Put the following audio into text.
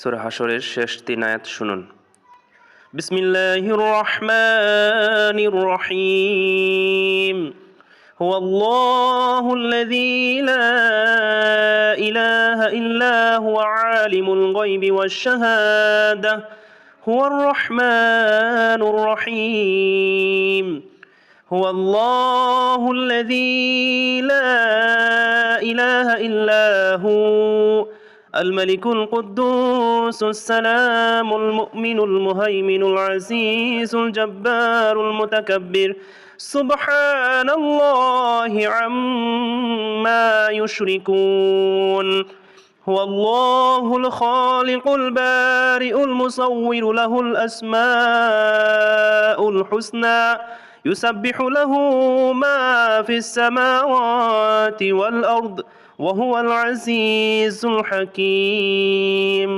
সূরা হাশরের শেষ 3 আয়াত শুনুন। বিসমিল্লাহির রহমানির রহিম। হুয়াল্লাহুল্লাযী লা ইলাহা ইল্লা হুয়া আলিমুল গায়বি ওয়াশ শাহাদাহ হুয়ার রহমানুর রহিম। হুয়াল্লাহুল্লাযী লা ইলাহা ইল্লা হু الملك القدوس السلام المؤمن المهيمن العزيز الجبار المتكبر سبحان الله عما يشركون. هو الله الخالق البارئ المصور له الأسماء الحسنى يسبح له ما في السماوات والأرض وهو العزيز الحكيم.